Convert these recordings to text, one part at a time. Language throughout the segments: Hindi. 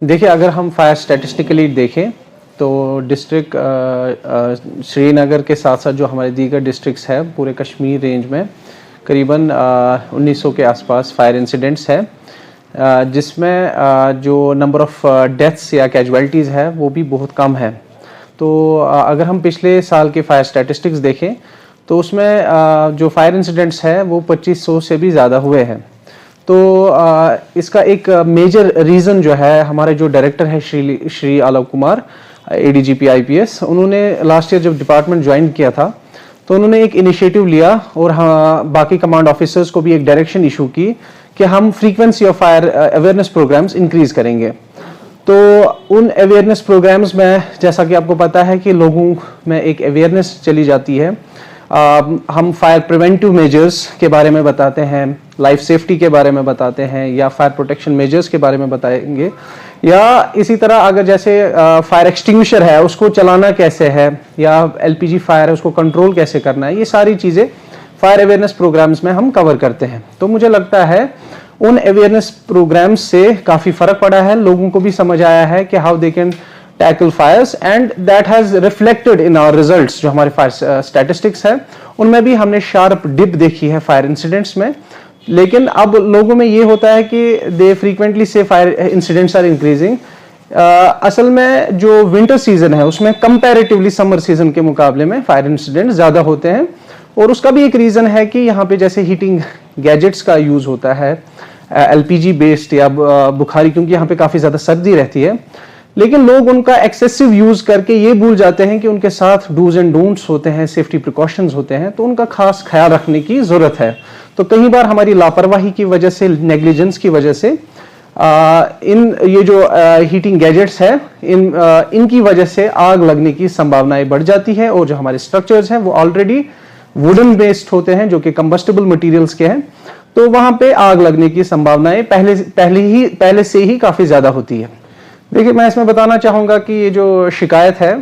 देखिए, अगर हम फायर स्टैटिस्टिकली देखें तो डिस्ट्रिक्ट श्रीनगर के साथ साथ जो हमारे दीगर डिस्ट्रिक्ट्स है पूरे कश्मीर रेंज में करीबन 1900 के आसपास फायर इंसिडेंट्स है, जिसमें जो नंबर ऑफ डेथ्स या कैजुअलिटीज़ है वो भी बहुत कम है। तो अगर हम पिछले साल के फायर स्टैटिस्टिक्स देखें तो उसमें जो फायर इंसिडेंट्स है वो 2500 से भी ज़्यादा हुए हैं। तो इसका एक मेजर रीज़न जो है, हमारे जो डायरेक्टर है श्री आलोक कुमार ADGP IPS, उन्होंने लास्ट ईयर जब डिपार्टमेंट ज्वाइन किया था तो उन्होंने एक इनिशिएटिव लिया और बाकी कमांड ऑफिसर्स को भी एक डायरेक्शन इशू की कि हम frequency of fire awareness programs increase करेंगे। तो उन अवेयरनेस प्रोग्राम्स में, जैसा कि आपको पता है कि लोगों में एक अवेयरनेस चली जाती है, हम फायर प्रिवेंटिव मेजर्स के बारे में बताते हैं, लाइफ सेफ्टी के बारे में बताते हैं, या फायर प्रोटेक्शन मेजर्स के बारे में बताएंगे, या इसी तरह अगर जैसे फायर एक्सटिंग्विशर है उसको चलाना कैसे है, या LPG फायर है उसको कंट्रोल कैसे करना है, ये सारी चीज़ें फायर अवेयरनेस प्रोग्राम्स में हम कवर करते हैं। तो मुझे लगता है उन अवेयरनेस प्रोग्राम्स से काफ़ी फ़र्क पड़ा है, लोगों को भी समझ आया है कि how they can tackle fires, and that has reflected in our results. जो हमारे फायर स्टैटिस्टिक्स है उनमें भी हमने शार्प डिप देखी है फायर इंसिडेंट्स में। लेकिन अब लोगों में ये होता है कि दे फ्रीक्वेंटली से फायर इंसिडेंट्स आर इंक्रीजिंग। असल में जो विंटर सीजन है उसमें कंपैरेटिवली समर सीजन के मुकाबले में फायर इंसिडेंट्स ज़्यादा होते हैं, और उसका भी एक रीज़न है कि यहाँ पे जैसे हीटिंग गैजेट्स का यूज़ होता है LPG बेस्ड या बुखारी, क्योंकि यहाँ पे काफ़ी ज़्यादा सर्दी रहती है। लेकिन लोग उनका एक्सेसिव यूज़ करके ये भूल जाते हैं कि उनके साथ डूज एंड डोंट्स होते हैं, सेफ्टी प्रिकॉशंस होते हैं, तो उनका खास ख्याल रखने की ज़रूरत है। तो कई बार हमारी लापरवाही की वजह से, नेग्लिजेंस की वजह से ये जो हीटिंग गैजेट्स है इनकी वजह से आग लगने की संभावनाएं बढ़ जाती है, और जो हमारे स्ट्रक्चर्स हैं वो ऑलरेडी वुडन बेस्ड होते हैं जो कि कंबस्टेबल मटेरियल्स के हैं, तो वहां पे आग लगने की संभावनाएं पहले से ही काफ़ी ज़्यादा होती है। देखिए, मैं इसमें बताना चाहूँगा कि ये जो शिकायत है,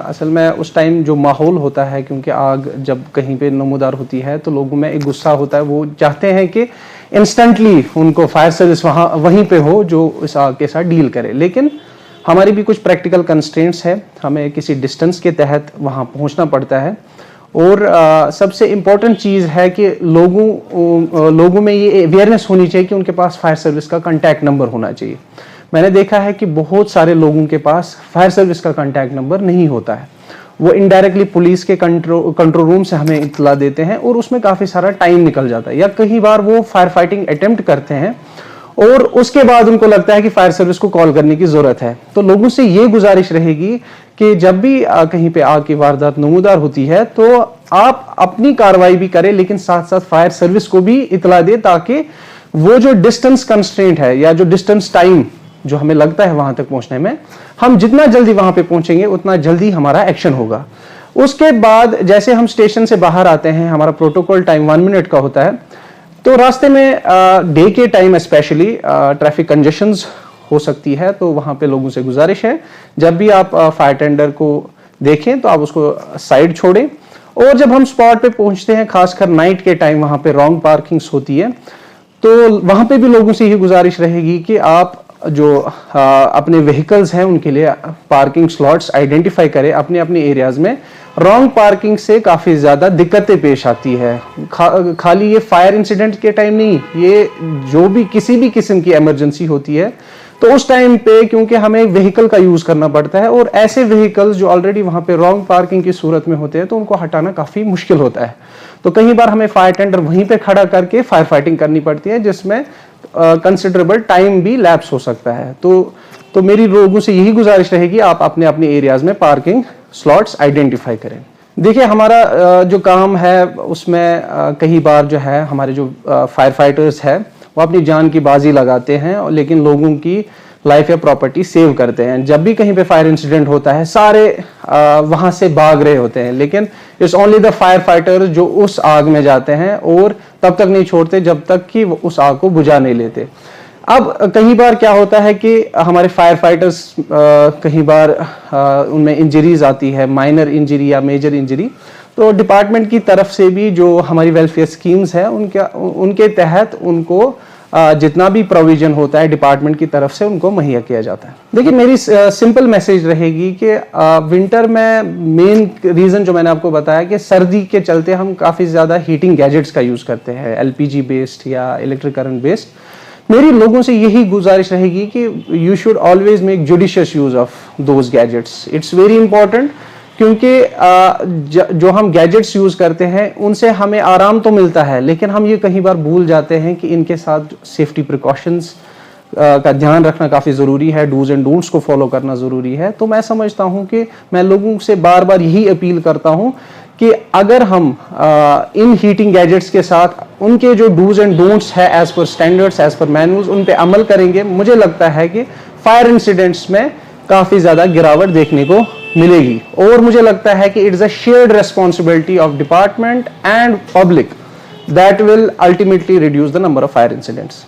असल में उस टाइम जो माहौल होता है, क्योंकि आग जब कहीं पे नमूदार होती है तो लोगों में एक गुस्सा होता है, वो चाहते हैं कि इंस्टेंटली उनको फायर सर्विस वहीं पे हो जो इस आग के साथ डील करे। लेकिन हमारी भी कुछ प्रैक्टिकल कंस्ट्रेंट्स है, हमें किसी डिस्टेंस के तहत वहाँ पहुँचना पड़ता है, और सबसे इम्पोर्टेंट चीज़ है कि लोगों में ये अवेयरनेस होनी चाहिए कि उनके पास फायर सर्विस का कॉन्टैक्ट नंबर होना चाहिए। मैंने देखा है कि बहुत सारे लोगों के पास फायर सर्विस का कॉन्टैक्ट नंबर नहीं होता है, वो इनडायरेक्टली पुलिस के कंट्रोल रूम से हमें इत्तला देते हैं, और उसमें काफ़ी सारा टाइम निकल जाता है, या कई बार वो फायर फाइटिंग अटेम्प्ट करते हैं और उसके बाद उनको लगता है कि फायर सर्विस को कॉल करने की ज़रूरत है। तो लोगों से ये गुजारिश रहेगी कि जब भी कहीं पे आग की वारदात नमूदार होती है तो आप अपनी कार्रवाई भी करें, लेकिन साथ साथ फायर सर्विस को भी इत्तला दे, ताकि वो जो डिस्टेंस कंस्ट्रेंट है या जो डिस्टेंस टाइम जो हमें लगता है वहां तक पहुंचने में, हम जितना जल्दी वहां पे पहुंचेंगे उतना जल्दी हमारा एक्शन होगा। उसके बाद जैसे हम स्टेशन से बाहर आते हैं, हमारा प्रोटोकॉल टाइम 1 मिनट का होता है, तो रास्ते में डे के टाइम स्पेशली ट्रैफिक कंजेशंस हो सकती है, तो वहां पे लोगों से गुजारिश है जब भी आप फायर टेंडर को देखें तो आप उसको साइड छोड़ें। और जब हम स्पॉट पे पहुंचते हैं, खासकर नाइट के टाइम वहां पे रॉन्ग पार्किंग्स होती है, तो वहां पे भी लोगों से ये गुजारिश रहेगी कि आप जो अपने व्हीकल्स हैं उनके लिए पार्किंग स्लॉट्स आइडेंटिफाई करें अपने अपने एरियाज में। रॉन्ग पार्किंग से काफ़ी ज़्यादा दिक्कतें पेश आती है, खाली ये फायर इंसिडेंट के टाइम नहीं, ये जो भी किसी भी किस्म की इमरजेंसी होती है तो उस टाइम पे, क्योंकि हमें व्हीकल का यूज़ करना पड़ता है, और ऐसे व्हीकल्स जो ऑलरेडी वहाँ पे रॉन्ग पार्किंग की सूरत में होते हैं तो उनको हटाना काफ़ी मुश्किल होता है। तो कई बार हमें फायर टेंडर वहीं पे खड़ा करके फायर फाइटिंग करनी पड़ती है, जिसमें कंसिडरेबल टाइम भी लैप्स हो सकता है। तो मेरी लोगों से यही गुजारिश रहेगी, आप अपने अपने एरियाज में पार्किंग स्लॉट्स आइडेंटिफाई करें। देखिए, हमारा जो काम है उसमें कई बार जो है हमारे जो फायर फाइटर्स है वो अपनी जान की बाजी लगाते हैं, लेकिन लोगों की लाइफ या प्रॉपर्टी सेव करते हैं। जब भी कहीं पे फायर इंसिडेंट होता है सारे वहां से भाग रहे होते हैं, लेकिन it's only the fire fighter जो उस आग में जाते हैं और तब तक नहीं छोड़ते जब तक कि वो उस आग को बुझा नहीं लेते। अब कई बार क्या होता है कि हमारे फायर फाइटर्स कई बार उनमें इंजरीज आती है, माइनर इंजरी या मेजर इंजरी, तो डिपार्टमेंट की तरफ से भी जो हमारी वेलफेयर स्कीम्स है उनके तहत उनको जितना भी प्रोविजन होता है डिपार्टमेंट की तरफ से उनको मुहैया किया जाता है। देखिए मेरी सिंपल मैसेज रहेगी कि विंटर में मेन रीज़न जो मैंने आपको बताया कि सर्दी के चलते हम काफ़ी ज़्यादा हीटिंग गैजेट्स का यूज़ करते हैं, एलपीजी बेस्ड या इलेक्ट्रिक करंट बेस्ड। मेरी लोगों से यही गुजारिश रहेगी कि you should always make judicious use of those gadgets. It's very important, क्योंकि जो हम गैजेट्स यूज करते हैं उनसे हमें आराम तो मिलता है, लेकिन हम ये कई बार भूल जाते हैं कि इनके साथ सेफ्टी प्रिकॉशंस का ध्यान रखना काफ़ी ज़रूरी है, डूज एंड डोंट्स को फॉलो करना ज़रूरी है। तो मैं समझता हूं कि मैं लोगों से बार बार यही अपील करता हूं कि अगर हम इन हीटिंग गैजेट्स के साथ उनके जो डूज एंड डोंट्स है as per standards, as per manuals, उन पे अमल करेंगे, मुझे लगता है कि फायर इंसिडेंट्स में काफ़ी ज़्यादा गिरावट देखने को मिलेगी। और मुझे लगता है कि it's a shared responsibility of department and public that will ultimately reduce the number of fire incidents.